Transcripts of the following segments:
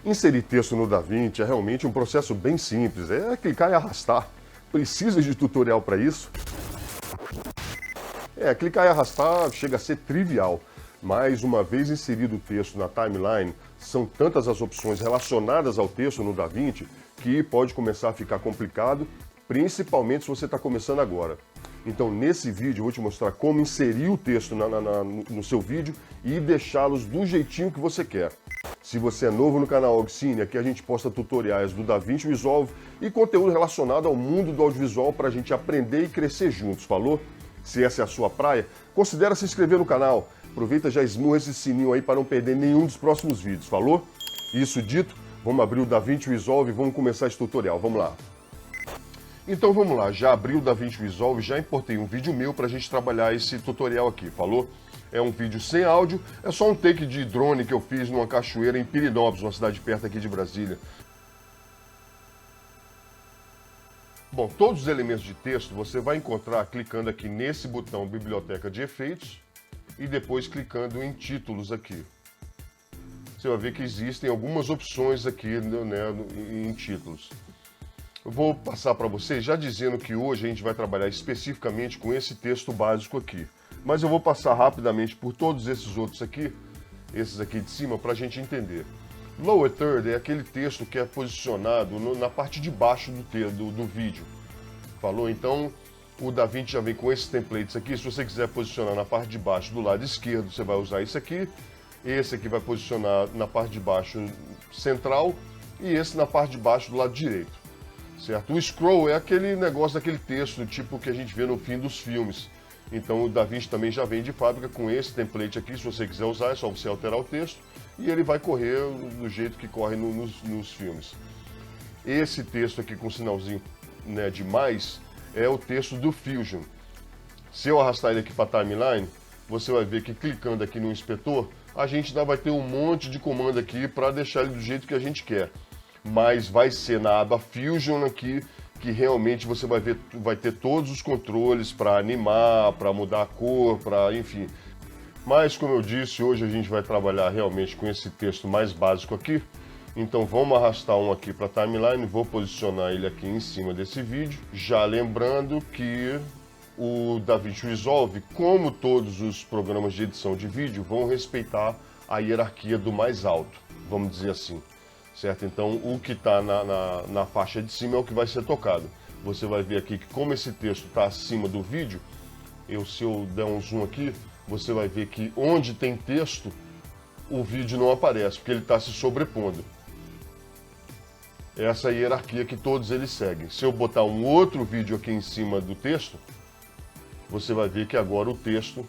Inserir texto no DaVinci é realmente um processo bem simples, é clicar e arrastar. Precisa de tutorial para isso? Clicar e arrastar chega a ser trivial, mas uma vez inserido o texto na timeline, são tantas as opções relacionadas ao texto no DaVinci que pode começar a ficar complicado, principalmente se você está começando agora. Então, nesse vídeo, eu vou te mostrar como inserir o texto no seu vídeo e deixá-los do jeitinho que você quer. Se você é novo no canal Augcine, aqui a gente posta tutoriais do DaVinci Resolve e conteúdo relacionado ao mundo do audiovisual para a gente aprender e crescer juntos, falou? Se essa é a sua praia, considere se inscrever no canal. Aproveita e já esmurra esse sininho aí para não perder nenhum dos próximos vídeos, falou? Isso dito, vamos abrir o DaVinci Resolve e vamos começar esse tutorial, vamos lá. Então vamos lá, já abri o DaVinci Resolve, já importei um vídeo meu para a gente trabalhar esse tutorial aqui, falou? É um vídeo sem áudio, é só um take de drone que eu fiz numa cachoeira em Pirinópolis, uma cidade perto aqui de Brasília. Bom, todos os elementos de texto você vai encontrar clicando aqui nesse botão Biblioteca de Efeitos e depois clicando em Títulos aqui. Você vai ver que existem algumas opções aqui, né, em Títulos. Eu vou passar para vocês já dizendo que hoje a gente vai trabalhar especificamente com esse texto básico aqui. Mas eu vou passar rapidamente por todos esses outros aqui, esses aqui de cima, para a gente entender. Lower third é aquele texto que é posicionado na parte de baixo do vídeo. Falou? Então, o DaVinci já vem com esses templates aqui. Se você quiser posicionar na parte de baixo do lado esquerdo, você vai usar isso aqui. Esse aqui vai posicionar na parte de baixo central e esse na parte de baixo do lado direito. Certo? O scroll é aquele negócio daquele texto, tipo que a gente vê no fim dos filmes. Então o DaVinci também já vem de fábrica com esse template aqui, se você quiser usar é só você alterar o texto e ele vai correr do jeito que corre nos filmes. Esse texto aqui com sinalzinho, né, de mais é o texto do Fusion. Se eu arrastar ele aqui para a timeline, você vai ver que clicando aqui no inspetor, a gente ainda vai ter um monte de comando aqui para deixar ele do jeito que a gente quer. Mas vai ser na aba Fusion aqui que realmente você vai ter todos os controles para animar, para mudar a cor, para enfim. Mas como eu disse, hoje a gente vai trabalhar realmente com esse texto mais básico aqui. Então vamos arrastar um aqui para a timeline, vou posicionar ele aqui em cima desse vídeo. Já lembrando que o DaVinci Resolve, como todos os programas de edição de vídeo, vão respeitar a hierarquia do mais alto, vamos dizer assim. Certo? Então o que está na faixa de cima é o que vai ser tocado. Você vai ver aqui que como esse texto está acima do vídeo, se eu der um zoom aqui, você vai ver que onde tem texto, o vídeo não aparece, porque ele está se sobrepondo. Essa é a hierarquia que todos eles seguem. Se eu botar um outro vídeo aqui em cima do texto, você vai ver que agora o texto,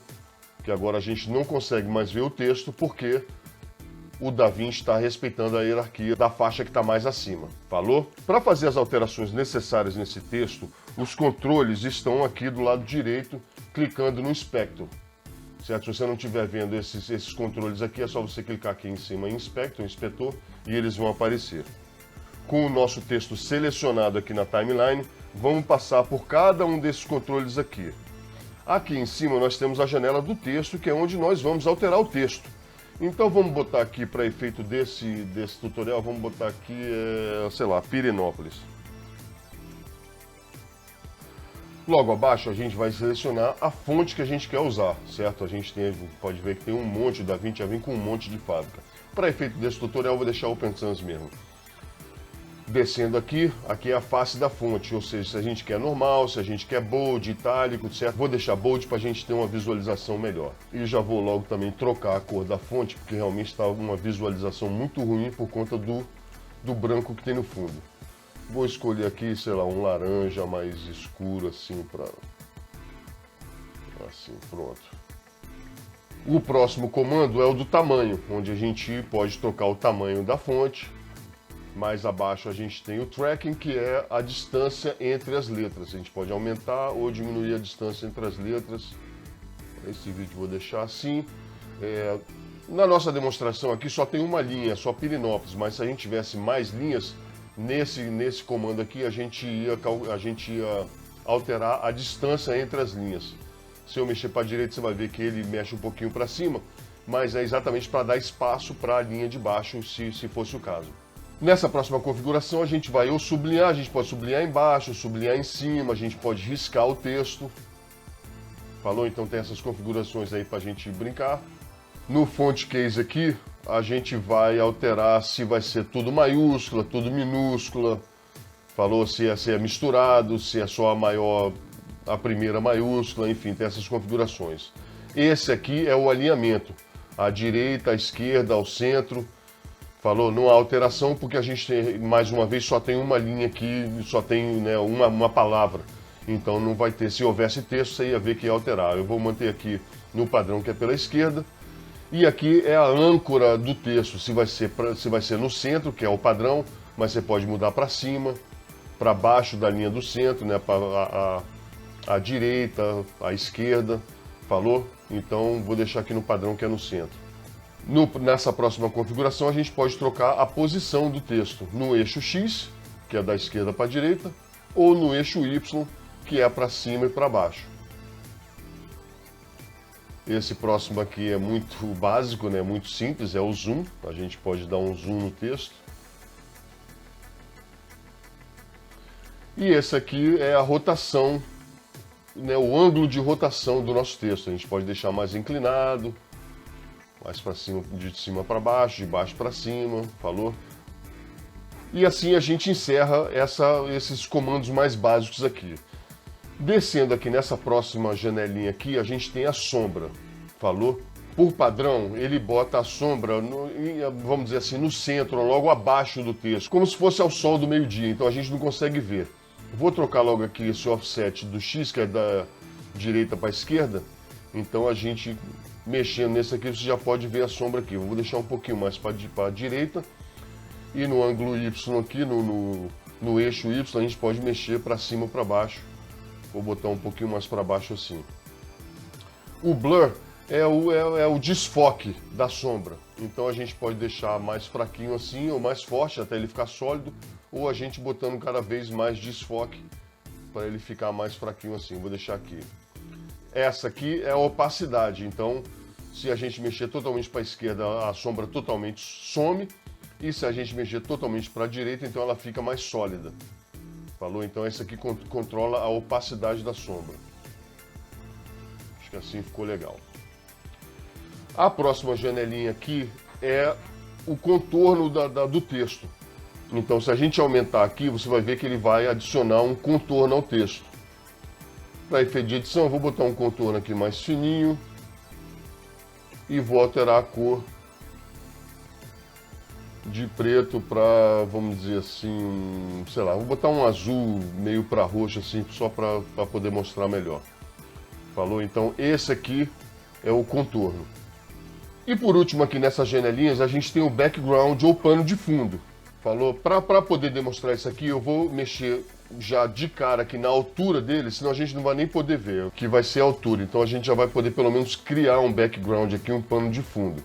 que agora a gente não consegue mais ver o texto, porque o DaVinci está respeitando a hierarquia da faixa que está mais acima. Falou? Para fazer as alterações necessárias nesse texto, os controles estão aqui do lado direito, clicando no Inspector. Certo? Se você não estiver vendo esses controles aqui, é só você clicar aqui em cima em Inspector, Inspetor, e eles vão aparecer. Com o nosso texto selecionado aqui na timeline, vamos passar por cada um desses controles aqui. Aqui em cima nós temos a janela do texto, que é onde nós vamos alterar o texto. Então vamos botar aqui, para efeito desse tutorial, vamos botar aqui, sei lá, Pirinópolis. Logo abaixo a gente vai selecionar a fonte que a gente quer usar, certo? A gente pode ver que tem um monte, o DaVinci já vem com um monte de fábrica. Para efeito desse tutorial eu vou deixar Open Sans mesmo. Descendo aqui é a face da fonte, ou seja, se a gente quer normal, se a gente quer bold, itálico, certo? Vou deixar bold para a gente ter uma visualização melhor. E já vou logo também trocar a cor da fonte, porque realmente está uma visualização muito ruim por conta do branco que tem no fundo. Vou escolher aqui, sei lá, um laranja mais escuro, assim, assim, pronto. O próximo comando é o do tamanho, onde a gente pode trocar o tamanho da fonte. Mais abaixo a gente tem o tracking, que é a distância entre as letras. A gente pode aumentar ou diminuir a distância entre as letras. Esse vídeo vou deixar assim. Na nossa demonstração aqui só tem uma linha, só Pirinópolis, mas se a gente tivesse mais linhas, nesse comando aqui a gente ia alterar a distância entre as linhas. Se eu mexer para a direita, você vai ver que ele mexe um pouquinho para cima, mas é exatamente para dar espaço para a linha de baixo, se fosse o caso. Nessa próxima configuração a gente vai ou sublinhar, a gente pode sublinhar embaixo, sublinhar em cima, a gente pode riscar o texto. Falou? Então tem essas configurações aí pra gente brincar. No font case aqui, a gente vai alterar se vai ser tudo maiúscula, tudo minúscula. Falou? Se é misturado, se é só a primeira maiúscula, enfim, tem essas configurações. Esse aqui é o alinhamento, à direita, à esquerda, ao centro. Falou? Não há alteração porque a gente tem, mais uma vez, só tem uma linha aqui, só tem, né, uma palavra. Então não vai ter, se houvesse texto, você ia ver que ia alterar. Eu vou manter aqui no padrão que é pela esquerda. E aqui é a âncora do texto, se vai ser no centro, que é o padrão, mas você pode mudar para cima, para baixo da linha do centro, né, para a direita, a esquerda. Falou? Então vou deixar aqui no padrão que é no centro. Nessa próxima configuração a gente pode trocar a posição do texto no eixo X, que é da esquerda para a direita, ou no eixo Y, que é para cima e para baixo. Esse próximo aqui é muito básico, né? Muito simples, é o zoom. A gente pode dar um zoom no texto. E esse aqui é a rotação, né? O ângulo de rotação do nosso texto. A gente pode deixar mais inclinado, mais para cima, de cima para baixo, de baixo para cima, falou? E assim a gente encerra esses comandos mais básicos aqui. Descendo aqui nessa próxima janelinha aqui, a gente tem a sombra, falou? Por padrão, ele bota a sombra, vamos dizer assim, no centro, logo abaixo do texto, como se fosse ao sol do meio-dia, então a gente não consegue ver. Vou trocar logo aqui esse offset do X, que é da direita para a esquerda, então a gente... Mexendo nesse aqui, você já pode ver a sombra aqui. Eu vou deixar um pouquinho mais para a direita. E no ângulo Y aqui, no eixo Y, a gente pode mexer para cima ou para baixo. Vou botar um pouquinho mais para baixo assim. O blur é o desfoque da sombra. Então a gente pode deixar mais fraquinho assim, ou mais forte, até ele ficar sólido. Ou a gente botando cada vez mais desfoque, para ele ficar mais fraquinho assim. Vou deixar aqui. Essa aqui é a opacidade, então se a gente mexer totalmente para a esquerda, a sombra totalmente some, e se a gente mexer totalmente para a direita, então ela fica mais sólida. Falou? Então essa aqui controla a opacidade da sombra. Acho que assim ficou legal. A próxima janelinha aqui é o contorno do texto. Então se a gente aumentar aqui, você vai ver que ele vai adicionar um contorno ao texto. Para efeito de edição, eu vou botar um contorno aqui mais fininho e vou alterar a cor de preto para, vamos dizer assim, sei lá, vou botar um azul meio para roxo assim, só para poder mostrar melhor. Falou? Então esse aqui é o contorno. E por último aqui nessas janelinhas a gente tem o background ou pano de fundo. Falou? Para poder demonstrar isso aqui eu vou mexer já de cara aqui na altura dele, senão a gente não vai nem poder ver, que vai ser a altura. Então a gente já vai poder pelo menos criar um background aqui, um pano de fundo.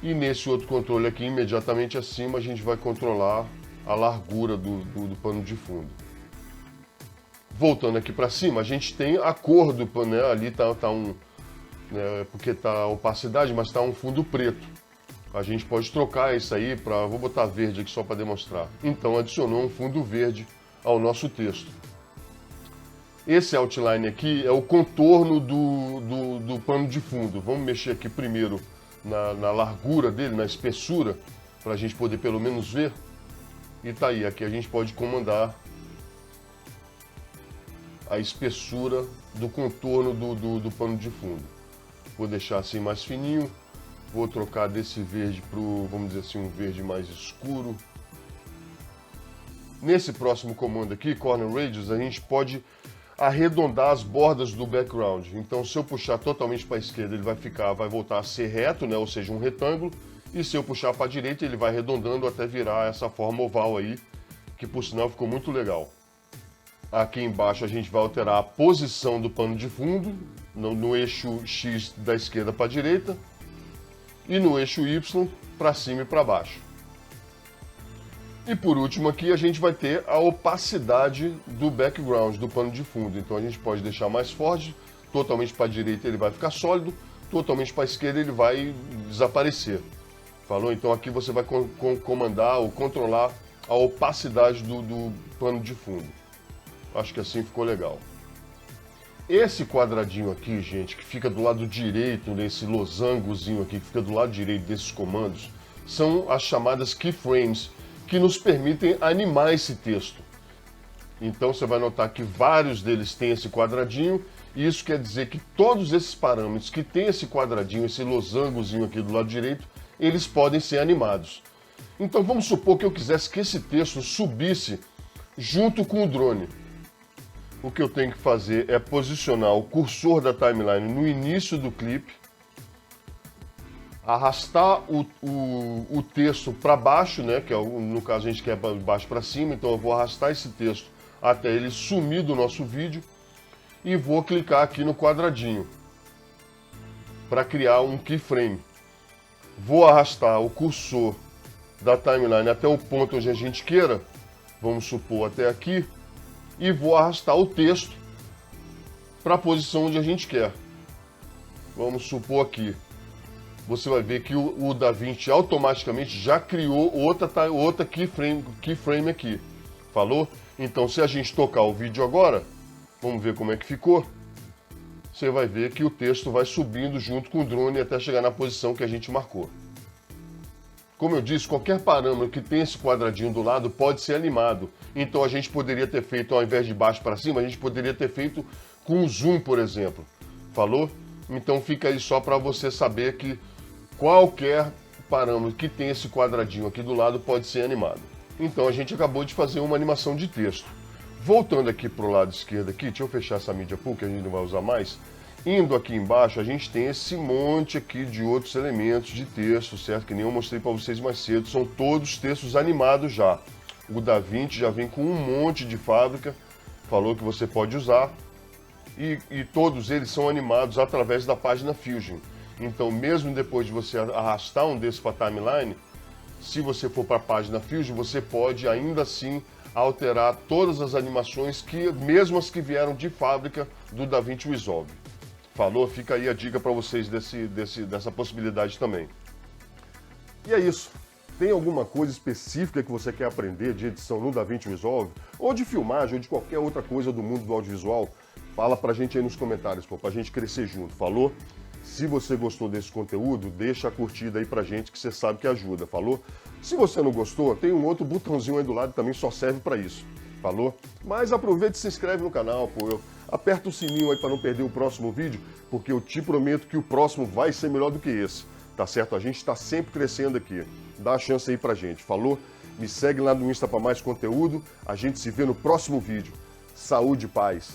E nesse outro controle aqui, imediatamente acima, a gente vai controlar a largura do pano de fundo. Voltando aqui para cima, a gente tem a cor do pano, né? Ali tá um... Né, porque tá a opacidade, mas tá um fundo preto. A gente pode trocar isso aí para... Vou botar verde aqui só para demonstrar. Então adicionou um fundo verde ao nosso texto. Esse outline aqui é o contorno do pano de fundo. Vamos mexer aqui primeiro na largura dele, na espessura, para a gente poder pelo menos ver. E tá aí, aqui a gente pode comandar a espessura do contorno do pano de fundo. Vou deixar assim mais fininho. Vou trocar desse verde para, vamos dizer assim, um verde mais escuro. Nesse próximo comando aqui, Corner Radius, a gente pode arredondar as bordas do background. Então, se eu puxar totalmente para a esquerda, ele vai voltar a ser reto, né? Ou seja, um retângulo. E se eu puxar para a direita, ele vai arredondando até virar essa forma oval aí, que por sinal ficou muito legal. Aqui embaixo a gente vai alterar a posição do pano de fundo, no eixo X da esquerda para a direita, e no eixo Y para cima e para baixo. E por último aqui a gente vai ter a opacidade do background, do pano de fundo. Então a gente pode deixar mais forte, totalmente para a direita ele vai ficar sólido, totalmente para a esquerda ele vai desaparecer. Falou? Então aqui você vai comandar ou controlar a opacidade do pano de fundo. Acho que assim ficou legal. Esse quadradinho aqui, gente, que fica do lado direito, nesse losangozinho aqui, que fica do lado direito desses comandos, são as chamadas keyframes, que nos permitem animar esse texto. Então você vai notar que vários deles têm esse quadradinho, e isso quer dizer que todos esses parâmetros que têm esse quadradinho, esse losangozinho aqui do lado direito, eles podem ser animados. Então vamos supor que eu quisesse que esse texto subisse junto com o drone. O que eu tenho que fazer é posicionar o cursor da timeline no início do clipe, arrastar o texto para baixo, né, que é, no caso a gente quer de baixo para cima, então eu vou arrastar esse texto até ele sumir do nosso vídeo e vou clicar aqui no quadradinho para criar um keyframe. Vou arrastar o cursor da timeline até o ponto onde a gente queira, vamos supor até aqui, e vou arrastar o texto para a posição onde a gente quer. Vamos supor aqui. Você vai ver que o DaVinci automaticamente já criou outra keyframe aqui. Falou? Então, se a gente tocar o vídeo agora, vamos ver como é que ficou. Você vai ver que o texto vai subindo junto com o drone até chegar na posição que a gente marcou. Como eu disse, qualquer parâmetro que tem esse quadradinho do lado pode ser animado. Então a gente poderia ter feito, ao invés de baixo para cima, a gente poderia ter feito com zoom, por exemplo. Falou? Então fica aí só para você saber que qualquer parâmetro que tem esse quadradinho aqui do lado pode ser animado. Então a gente acabou de fazer uma animação de texto. Voltando aqui para o lado esquerdo aqui, deixa eu fechar essa Media Pool que a gente não vai usar mais. Indo aqui embaixo, a gente tem esse monte aqui de outros elementos de texto, certo? Que nem eu mostrei para vocês mais cedo, são todos textos animados já. O DaVinci já vem com um monte de fábrica, falou que você pode usar, e todos eles são animados através da página Fusion. Então, mesmo depois de você arrastar um desses para a timeline, se você for para a página Fusion, você pode ainda assim alterar todas as animações, mesmo as que vieram de fábrica do DaVinci Resolve. Falou? Fica aí a dica para vocês dessa possibilidade também. E é isso. Tem alguma coisa específica que você quer aprender de edição no DaVinci Resolve? Ou de filmagem, ou de qualquer outra coisa do mundo do audiovisual? Fala pra gente aí nos comentários, pra gente crescer junto. Falou? Se você gostou desse conteúdo, deixa a curtida aí pra gente que você sabe que ajuda. Falou? Se você não gostou, tem um outro botãozinho aí do lado que também só serve pra isso. Falou? Mas aproveita e se inscreve no canal, pô. Aperta o sininho aí para não perder o próximo vídeo, porque eu te prometo que o próximo vai ser melhor do que esse, tá certo? A gente está sempre crescendo aqui. Dá a chance aí pra gente, falou? Me segue lá no Insta para mais conteúdo. A gente se vê no próximo vídeo. Saúde e paz.